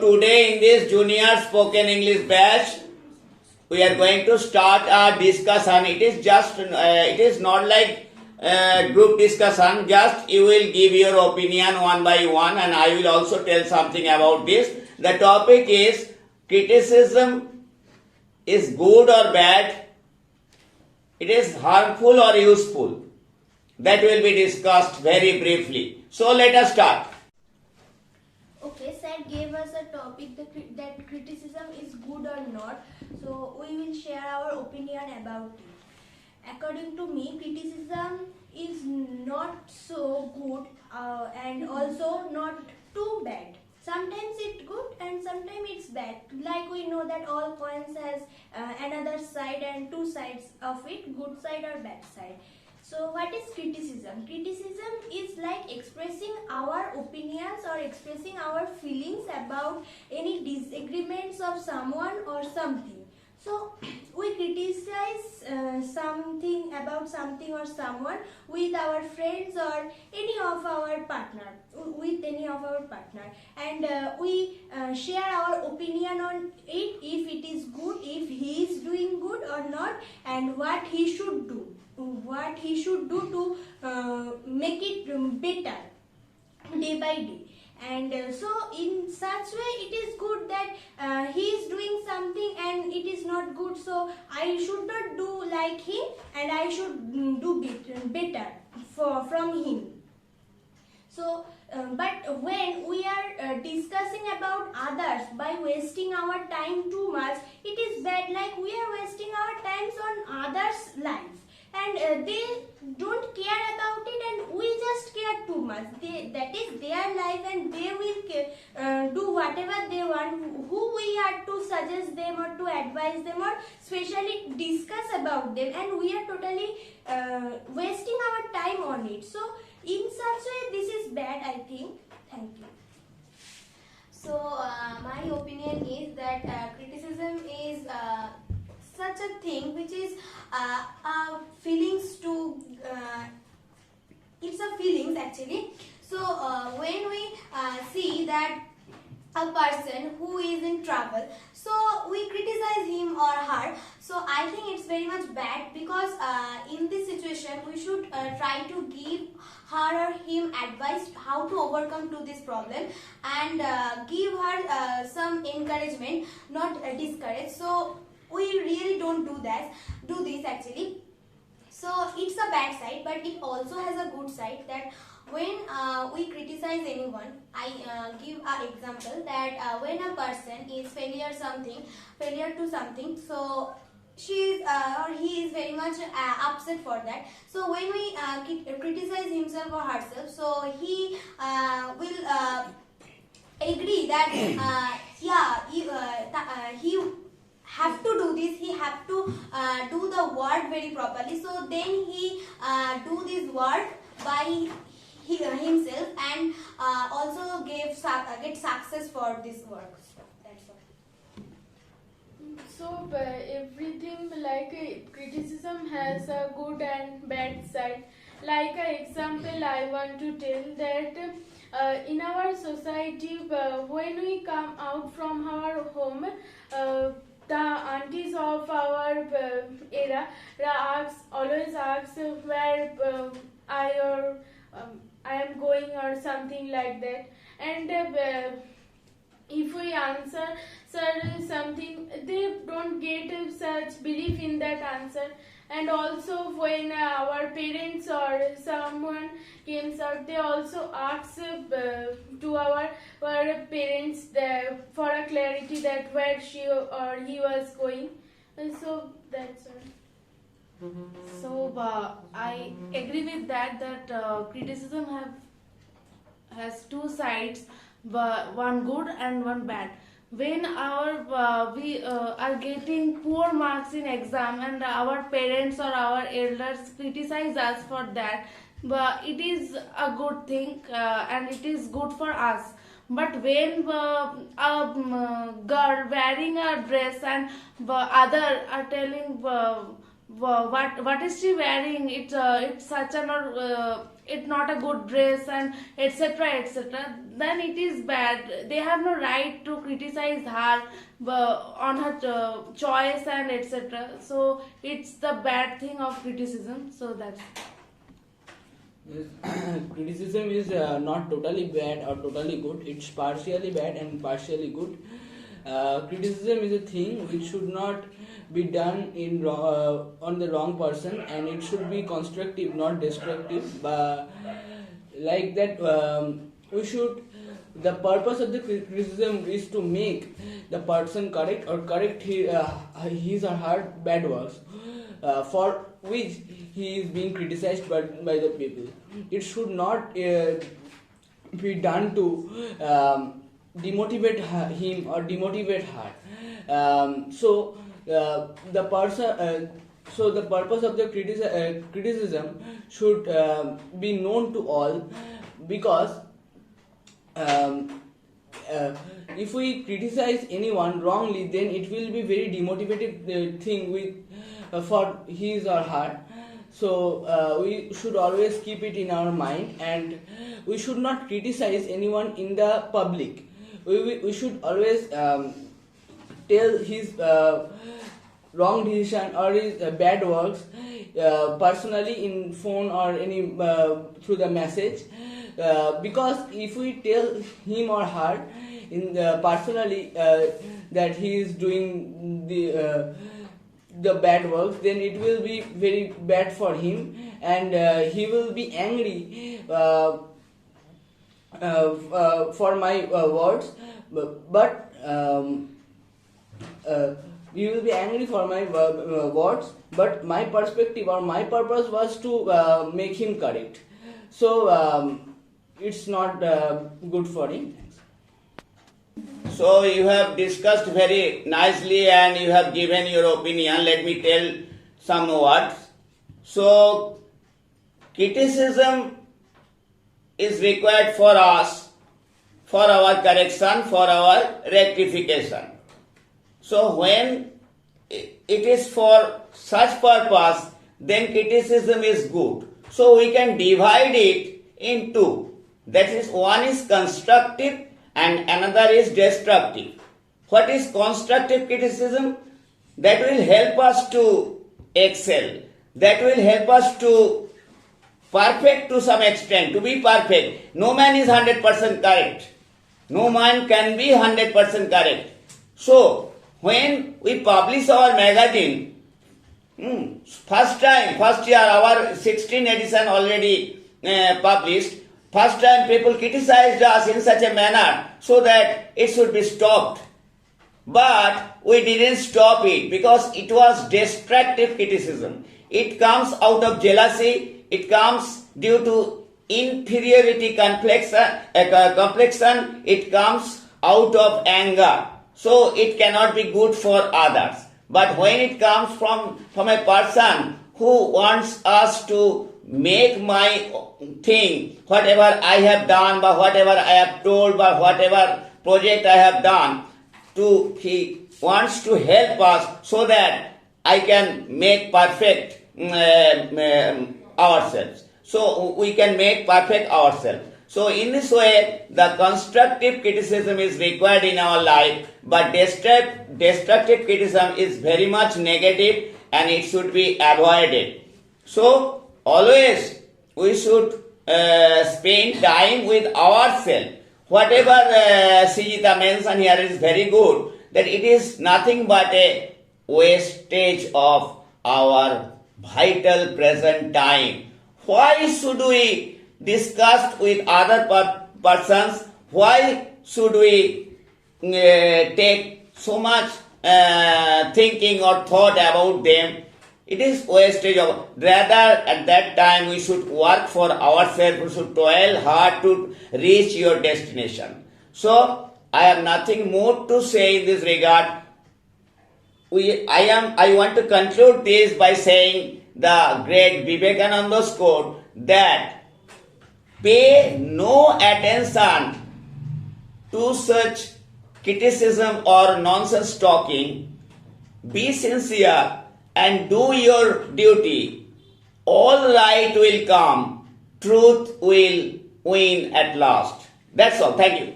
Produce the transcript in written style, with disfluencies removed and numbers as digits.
Today in this junior spoken English batch, we are going to start our discussion. It is not like group discussion. Just you will give your opinion one by one, and I will also tell something about this. The topic is criticism is good or bad. It is harmful or useful. That will be discussed very briefly. So let us start. Okay, Sir gave us a topic that criticism is good or not. So we will share our opinion about it. According to me, criticism is not so good and also not too bad. Sometimes it's good and sometimes it's bad. Like we know that all coins has another side and two sides of it, good side or bad side. So what is criticism? Criticism is like expressing our opinions or expressing our feelings about any disagreements of someone or something. So we criticize something about something or someone with our friends or any of our partner, and we share our opinion on it, if it is good, if he is doing good or not, and what he should do to make it better day by day. And so in such way it is good that he is doing something and it is not good, so I should not do like him and I should do better from him. So but when we are discussing about others by wasting our time too much, it is bad. Like we are wasting our times on others' lives, and they don't care about it, and we just care too much. That is their life, and they will do whatever they want. Who we are to suggest them or to advise them or specially discuss about them, and we are totally wasting our time on it. So in such way this is bad, I think. Thank you. So my opinion is that criticism is such a thing which is feelings to it's a feelings actually. So when we see that a person who is in trouble, so we criticize him or her, so I think it's very much bad, because in this situation we should try to give her or him advice how to overcome to this problem, and give her some encouragement, not discourage. So we really don't do this actually. So it's a bad side, but it also has a good side, that when we criticize anyone, I give an example that when a person is failure to something, so she is or he is very much upset for that. So when we criticize himself or herself, so he will agree that he have to do this, he have to do the work very properly. So then he do this work by himself, and also get success for this work. That's all. So everything like criticism has a good and bad side. Like an example, I want to tell that in our society, when we come out from our home, the aunties of our era always ask where I am going or something like that, and if we answer something, they don't get such belief in that answer. And also when our parents or someone comes out, they also ask to our parents for a clarity that where she or he was going. And so that's all. So I agree with that criticism has two sides, but one good and one bad. When we are getting poor marks in exam and our parents or our elders criticize us for that, but it is a good thing and it is good for us. But when a girl wearing a dress and other are telling what is she wearing? It's such a not it's not a good dress and etc etc. Then it is bad. They have no right to criticize her on her choice and etc. So it's the bad thing of criticism. So that's Criticism is not totally bad or totally good. It's partially bad and partially good. Criticism is a thing which should not be done on the wrong person, and it should be constructive, not destructive. Like that, we should. The purpose of the criticism is to make the person correct or correct his or her bad works, for which he is being criticized by the people. It should not be done to demotivate him or demotivate her. The purpose of the criticism should be known to all, because if we criticize anyone wrongly, then it will be very demotivated thing for his or her. So we should always keep it in our mind, and we should not criticize anyone in the public. We should always tell his wrong decision or his bad works personally in phone or any through the message, because if we tell him or her personally that he is doing the bad work, then it will be very bad for him, and he will be angry for my words, but he will be angry for my words, but my perspective or my purpose was to make him correct. So it's not good for him. So you have discussed very nicely and you have given your opinion. Let me tell some words. So criticism is required for us, for our correction, for our rectification. So when it is for such purpose, then criticism is good. So we can divide it in two. That is, one is constructive and another is destructive. What is constructive criticism? That will help us to excel. That will help us to perfect to some extent, to be perfect. No man is 100% correct. No man can be 100% correct. So, when we publish our magazine, first year, our 16th edition already published, first time people criticized us in such a manner so that it should be stopped. But we didn't stop it because it was destructive criticism. It comes out of jealousy, it comes due to inferiority complexion, it comes out of anger. So it cannot be good for others. But when it comes from a person who wants us to make my thing, whatever I have done, by whatever I have told, by whatever project I have done, he wants to help us so that I can make perfect ourselves. So we can make perfect ourselves. So in this way, the constructive criticism is required in our life, but destructive criticism is very much negative and it should be avoided. So always we should spend time with ourselves. Whatever Sijita mentioned here is very good, that it is nothing but a wastage of our vital present time. Why should we discuss with other persons? Why should we take so much thinking or thought about them? It is wastage of. Rather, at that time we should work for ourselves. We should toil hard to reach your destination. So I have nothing more to say in this regard. I want to conclude this by saying the great Vivekananda's quote that pay no attention to such criticism or nonsense talking. Be sincere and do your duty, all right will come, truth will win at last. That's all. Thank you.